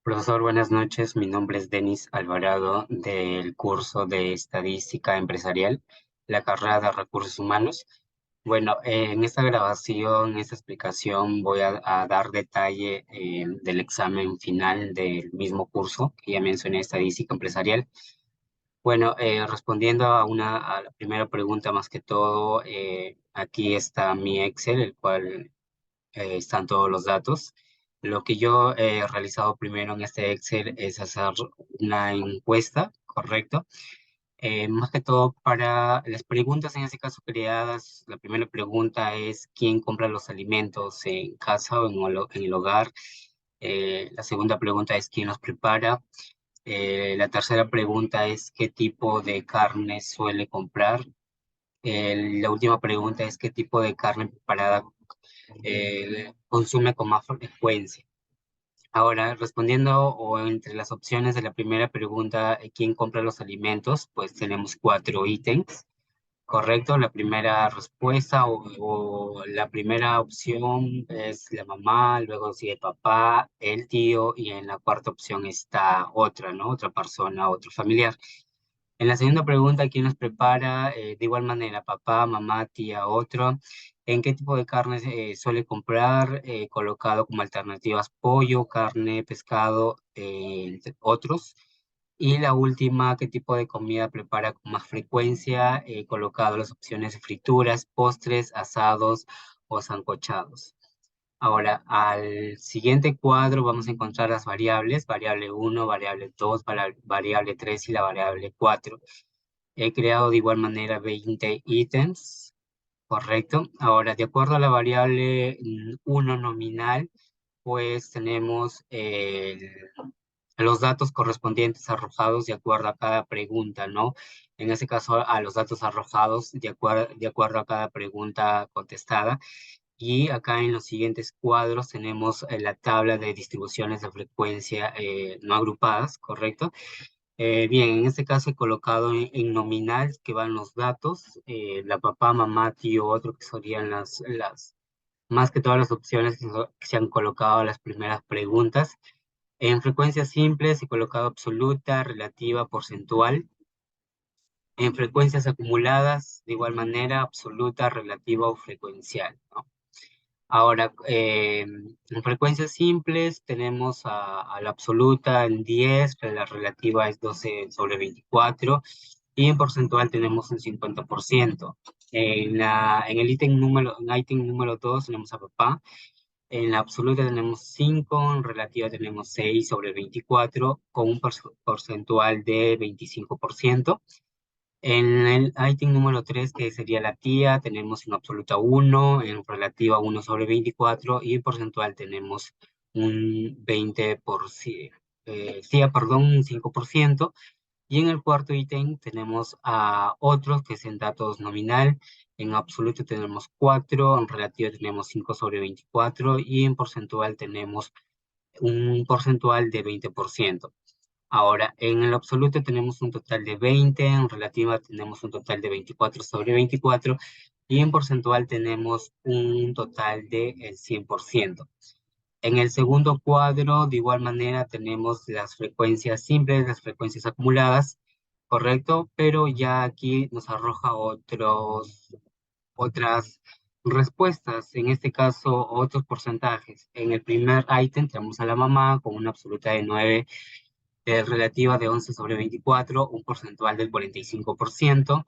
Profesor, buenas noches. Mi nombre es Denis Alvarado del curso de Estadística Empresarial, la carrera de Recursos Humanos. Bueno, en esta grabación, en esta explicación, voy a dar detalle del examen final del mismo curso que ya mencioné, Estadística Empresarial. Bueno, respondiendo a la primera pregunta más que todo, aquí está mi Excel, el cual están todos los datos. Lo que yo he realizado primero en este Excel es hacer una encuesta, ¿correcto? Más que todo para las preguntas en este caso creadas, la primera pregunta es ¿quién compra los alimentos en casa o en el hogar? La segunda pregunta es ¿quién los prepara? La tercera pregunta es ¿qué tipo de carne suele comprar? La última pregunta es ¿qué tipo de carne preparada consume con más frecuencia? Ahora, respondiendo o entre las opciones de la primera pregunta, ¿quién compra los alimentos? Pues tenemos cuatro ítems, ¿correcto? La primera respuesta o la primera opción es la mamá, luego sigue papá, el tío y en la cuarta opción está otra, ¿no? Otra persona, otro familiar. En la segunda pregunta, ¿quién los prepara? De igual manera, papá, mamá, tía, otro. ¿En qué tipo de carne suele comprar? Colocado como alternativas pollo, carne, pescado, entre otros. Y la última, ¿qué tipo de comida prepara con más frecuencia? Colocado las opciones de frituras, postres, asados o sancochados. Ahora, al siguiente cuadro vamos a encontrar las variables, variable uno, variable 2, variable 3 y la variable 4. He creado de igual manera 20 ítems, correcto. Ahora, de acuerdo a la variable uno nominal, pues tenemos los datos correspondientes arrojados de acuerdo a cada pregunta, ¿no? En este caso, a los datos arrojados de acuerdo a cada pregunta contestada. Y acá en los siguientes cuadros tenemos la tabla de distribuciones de frecuencia no agrupadas, ¿correcto? Bien, en este caso he colocado en nominal que van los datos, la papá, mamá, tío, otro que serían más que todas las opciones que se han colocado a las primeras preguntas. En frecuencias simples he colocado absoluta, relativa, porcentual. En frecuencias acumuladas, de igual manera, absoluta, relativa o frecuencial, ¿no? Ahora, en frecuencias simples tenemos a la absoluta en 10, la relativa es 12 sobre 24 y en porcentual tenemos un 50%. En el ítem número 2 tenemos a papá, en la absoluta tenemos 5, en relativa tenemos 6 sobre 24 con un porcentual de 25%. En el ítem número 3 que sería la tía, tenemos en absoluta 1, en relativa 1 sobre 24 y en porcentual tenemos un 20%, tía, perdón, un 5%. Y en el cuarto ítem tenemos a otros, que es en datos nominal. En absoluto tenemos 4, en relativa tenemos 5 sobre 24 y en porcentual tenemos un porcentual de 20%. Ahora, en el absoluto tenemos un total de 20, en relativa tenemos un total de 24 sobre 24 y en porcentual tenemos un total de el 100%. En el segundo cuadro, de igual manera, tenemos las frecuencias simples, las frecuencias acumuladas, ¿correcto? Pero ya aquí nos arroja otras respuestas, en este caso otros porcentajes. En el primer ítem tenemos a la mamá con una absoluta de 9, relativa de 11 sobre 24, un porcentual del 45%.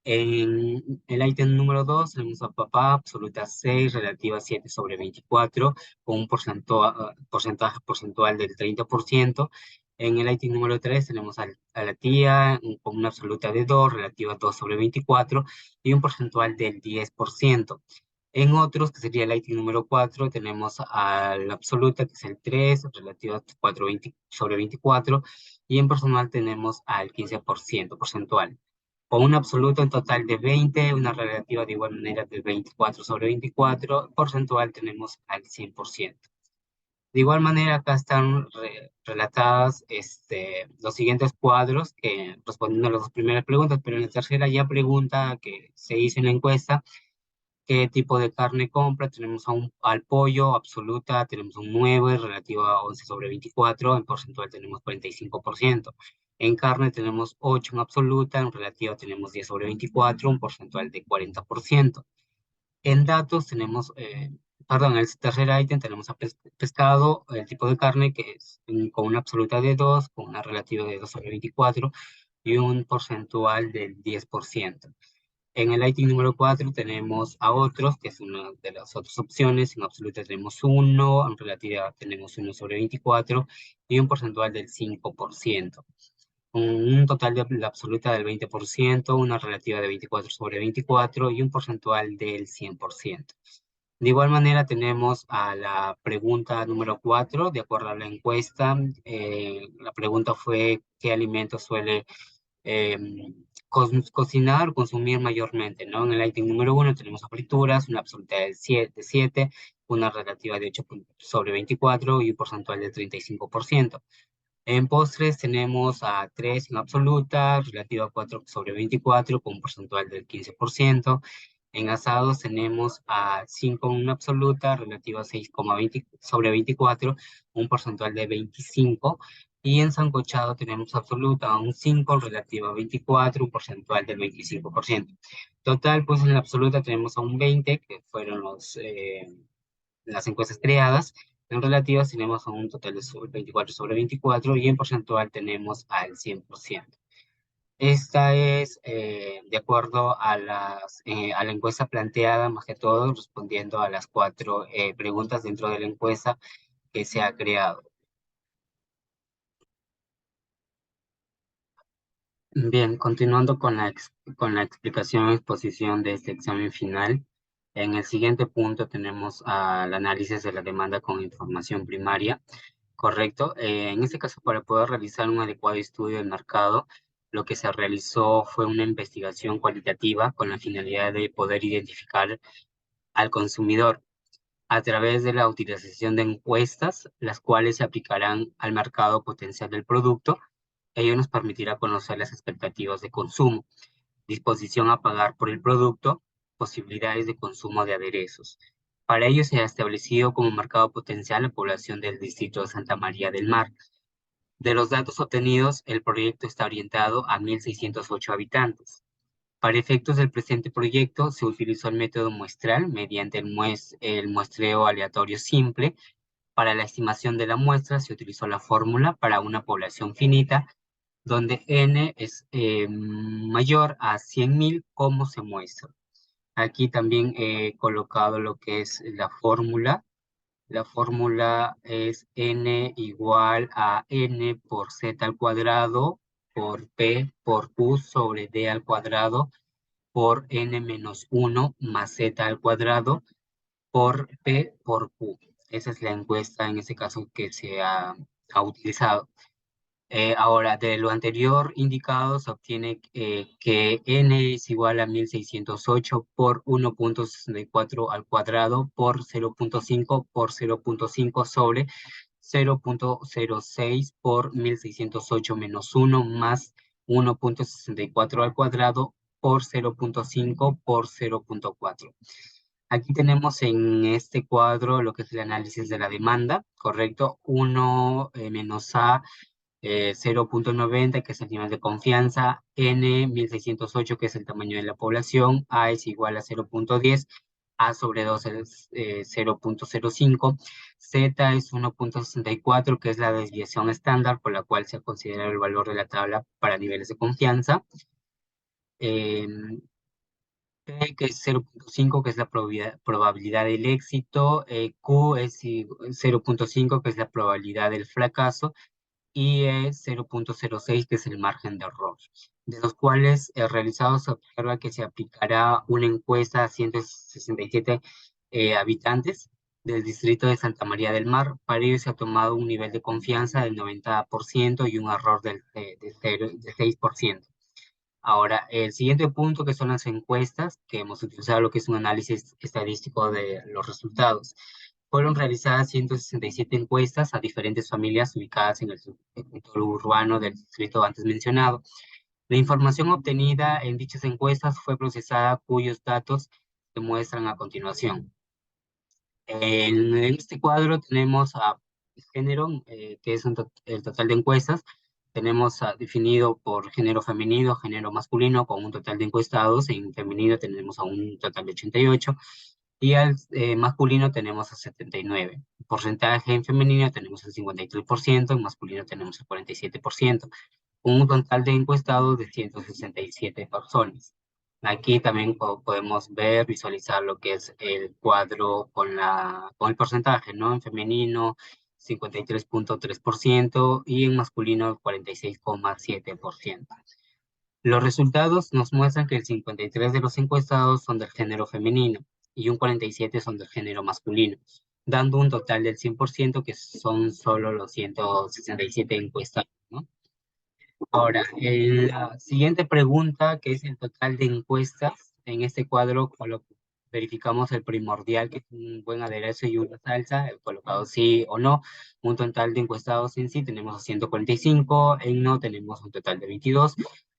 En el ítem número 2 tenemos a papá, absoluta 6, relativa 7 sobre 24, con un porcentaje porcentual del 30%. En el ítem número 3 tenemos a la tía con una absoluta de 2, relativa 2 sobre 24 y un porcentual del 10%. En otros, que sería el ítem número 4, tenemos a la absoluta, que es el 3, relativa a 4 sobre 24, y en personal tenemos al 15% porcentual. Con un absoluto en total de 20, una relativa de igual manera de 24 sobre 24, porcentual tenemos al 100%. De igual manera, acá están relatadas los siguientes cuadros que respondiendo a las dos primeras preguntas, pero en la tercera ya pregunta que se hizo en la encuesta, ¿Qué tipo de carne compra? Tenemos al pollo, absoluta, tenemos un 9, relativo a 11/24, en porcentual tenemos 45%. En carne tenemos 8 en absoluta, en relativa tenemos 10/24, un porcentual de 40%. En datos tenemos, perdón, en el tercer ítem tenemos a pescado, el tipo de carne que es con una absoluta de 2, con una relativa de 2/24 y un porcentual del 10%. En el ítem número 4 tenemos a otros, que es una de las otras opciones. En absoluta tenemos 1, en relativa tenemos 1/24 y un porcentual del 5%. Un total de la absoluta del 20%, una relativa de 24/24 y un porcentual del 100%. De igual manera tenemos a la pregunta número 4, de acuerdo a la encuesta. La pregunta fue: ¿qué alimento suele eh, cocinar o consumir mayormente, ¿no? En el ítem número 1 tenemos a frituras, una absoluta de 7, una relativa de 8/24 y un porcentual del 35%. En postres tenemos a 3 en absoluta, relativa a 4/24 con un porcentual del 15%. En asados tenemos a 5 en absoluta, relativa a 6/24, un porcentual de 25%. Y en sancochado tenemos absoluta a un 5, relativa a 24, un porcentual del 25%. Total, pues en la absoluta tenemos a un 20, que fueron las encuestas creadas. En relativas tenemos un total de 24/24 y en porcentual tenemos al 100%. Esta es de acuerdo a la encuesta planteada, más que todo respondiendo a las 4 preguntas dentro de la encuesta que se ha creado. Bien, continuando con la explicación y exposición de este examen final. En el siguiente punto tenemos al análisis de la demanda con información primaria. Correcto. En este caso, para poder realizar un adecuado estudio del mercado, lo que se realizó fue una investigación cualitativa con la finalidad de poder identificar al consumidor a través de la utilización de encuestas, las cuales se aplicarán al mercado potencial del producto. Ello nos permitirá conocer las expectativas de consumo, disposición a pagar por el producto, posibilidades de consumo de aderezos. Para ello se ha establecido como mercado potencial la población del distrito de Santa María del Mar. De los datos obtenidos, el proyecto está orientado a 1.608 habitantes. Para efectos del presente proyecto, se utilizó el método muestral mediante el muestreo aleatorio simple. Para la estimación de la muestra, se utilizó la fórmula para una población finita, donde n es mayor a 100.000, como se muestra. Aquí también he colocado lo que es la fórmula. La fórmula es n igual a n por z al cuadrado por p por q sobre d al cuadrado por n menos 1 más z al cuadrado por p por q. Esa es la encuesta en este caso que se ha utilizado. Ahora, de lo anterior indicado, se obtiene que n es igual a 1.608 por 1.64 al cuadrado por 0.5 por 0.5 sobre 0.06 por 1.608 menos 1 más 1.64 al cuadrado por 0.5 por 0.4. Aquí tenemos en este cuadro lo que es el análisis de la demanda, ¿correcto? 1 menos A 0.90, que es el nivel de confianza, N 1.608, que es el tamaño de la población, A es igual a 0.10, A sobre 2 es 0.05, Z es 1.64, que es la desviación estándar por la cual se considera el valor de la tabla para niveles de confianza, P, que es 0.5, que es la probabilidad del éxito, Q es 0.5, que es la probabilidad del fracaso, y es 0.06, que es el margen de error, de los cuales realizados se observa que se aplicará una encuesta a 167 habitantes del distrito de Santa María del Mar. Para ello se ha tomado un nivel de confianza del 90% y un error de 6%. Ahora, el siguiente punto, que son las encuestas, que hemos utilizado lo que es un análisis estadístico de los resultados. Fueron realizadas 167 encuestas a diferentes familias ubicadas en el sector urbano del distrito antes mencionado. La información obtenida en dichas encuestas fue procesada, cuyos datos se muestran a continuación. En este cuadro tenemos a género, que es el total de encuestas. Tenemos definido por género femenino, género masculino, con un total de encuestados. En femenino tenemos a un total de 88 y al masculino tenemos a 79. Porcentaje en femenino tenemos el 53%, en masculino tenemos el 47%, con un total de encuestados de 167 personas. Aquí también podemos ver, visualizar lo que es el cuadro con el porcentaje, ¿no? En femenino, 53,3% y en masculino, 46,7%. Los resultados nos muestran que el 53 de los encuestados son del género femenino y un 47 son del género masculino, dando un total del 100% que son solo los 167 encuestados, ¿no? Ahora, la siguiente pregunta, que es el total de encuestas, en este cuadro verificamos el primordial, que es un buen aderezo y una salsa, colocado sí o no. Un total de encuestados en sí tenemos 145, en no tenemos un total de 22.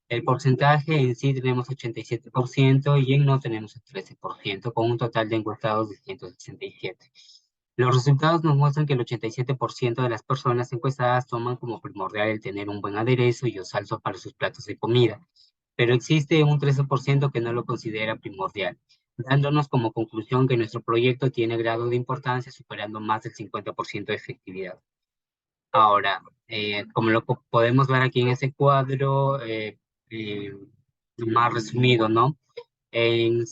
El porcentaje en sí tenemos 87% y en no tenemos el 13%, con un total de encuestados de 167. Los resultados nos muestran que el 87% de las personas encuestadas toman como primordial el tener un buen aderezo y o salsa para sus platos de comida, pero existe un 13% que no lo considera primordial, dándonos como conclusión que nuestro proyecto tiene grado de importancia superando más del 50% de efectividad. Ahora, como lo podemos ver aquí en ese cuadro, eh, más resumido, ¿no? En,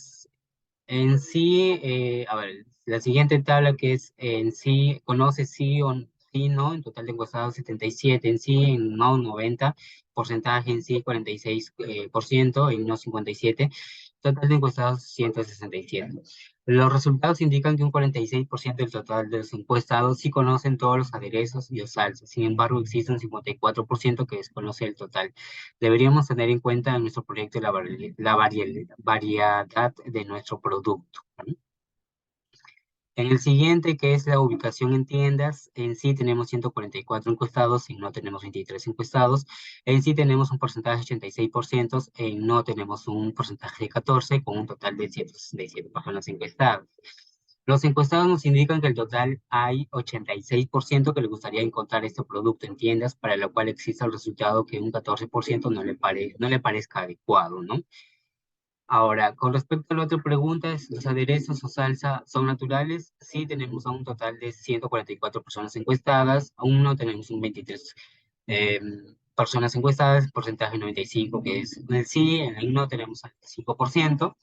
en sí, a ver, la siguiente tabla que es en sí, conoce sí o sí, no, en total de encuestados 77, en sí, en no 90, porcentaje en sí 46%, en no 57, total de encuestados 167. Los resultados indican que un 46% del total de los encuestados sí conocen todos los aderezos y los salsas. Sin embargo, existe un 54% que desconoce el total. Deberíamos tener en cuenta en nuestro proyecto variedad de nuestro producto, ¿no? En el siguiente, que es la ubicación en tiendas, en sí tenemos 144 encuestados, en no tenemos 23 encuestados. En sí tenemos un porcentaje de 86%, en no tenemos un porcentaje de 14, con un total de 167 personas encuestadas. Los encuestados nos indican que el total hay 86% que le gustaría encontrar este producto en tiendas, para lo cual existe el resultado que un 14% no le parezca adecuado, ¿no? Ahora, con respecto a la otra pregunta, ¿los aderezos o salsa son naturales? Sí, tenemos a un total de 144 personas encuestadas, aún no tenemos un 23 eh, personas encuestadas, porcentaje 95, que es en el sí, en el no tenemos al 5%,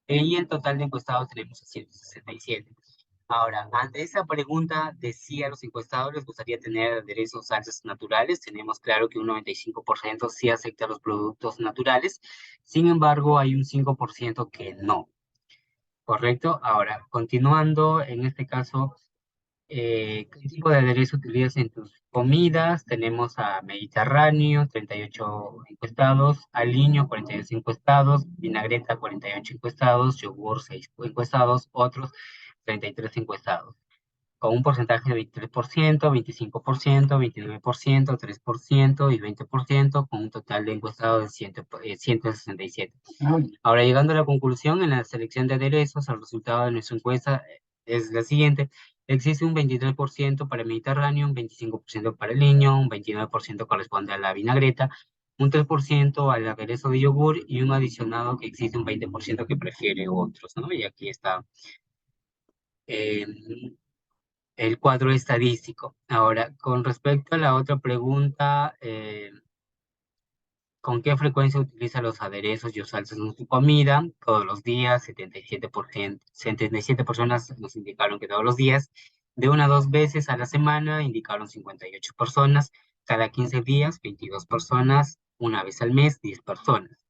y el total de encuestados tenemos a 167. Ahora, ante esa pregunta de si a los encuestados les gustaría tener aderezos o salsas naturales, tenemos claro que un 95% sí acepta los productos naturales, sin embargo hay un 5% que no, ¿correcto? Ahora, continuando, en este caso, ¿qué tipo de aderezo utilizas en tus comidas? Tenemos a Mediterráneo, 38 encuestados, aliño, 42 encuestados, vinagreta, 48 encuestados, yogur, 6 encuestados, otros 33 encuestados, con un porcentaje de 23%, 25%, 29%, 3% y 20%, con un total de encuestados de 167. Ahora, llegando a la conclusión, en la selección de aderezos, el resultado de nuestra encuesta es la siguiente. Existe un 23% para el Mediterráneo, un 25% para el niño, un 29% corresponde a la vinagreta, un 3% al aderezo de yogur y un adicionado que existe un 20% que prefiere otros, ¿no? Y aquí está eh, el cuadro estadístico. Ahora, con respecto a la otra pregunta, ¿con qué frecuencia utiliza los aderezos y o salsas en su comida? Todos los días, 77%, 77 personas nos indicaron que todos los días. De una a dos veces a la semana, indicaron 58 personas. Cada 15 días, 22 personas. Una vez al mes, 10 personas.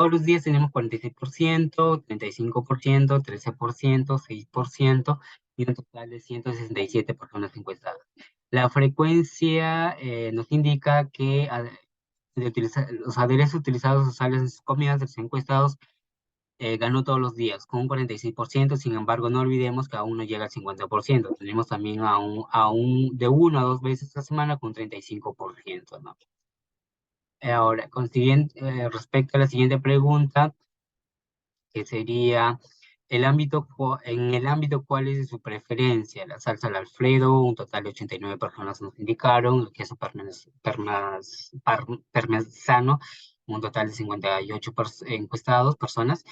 Todos los días tenemos 46%, 35%, 13%, 6% y un total de 167 personas encuestadas. La frecuencia nos indica que los aderezos utilizados o sales en sus comidas de los encuestados ganó todos los días con un 46%. Sin embargo, no olvidemos que aún no llega al 50%. Tenemos también de una a dos veces a la semana con 35%, ¿no? Ahora, respecto a la siguiente pregunta, que sería en el ámbito, ¿cuál es su preferencia? La salsa al Alfredo, un total de 89 personas nos indicaron, el queso parmesano, un total de 58 encuestados, personas,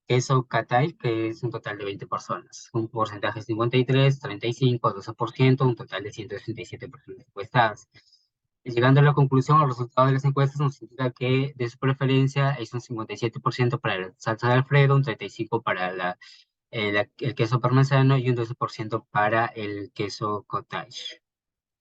queso Catay, que es un total de 20 personas, un porcentaje 53, 35, 12%, un total de 167 personas encuestadas. Llegando a la conclusión, los resultados de las encuestas nos indica que de su preferencia es un 57% para la salsa de Alfredo, un 35% para el queso parmesano y un 12% para el queso cottage.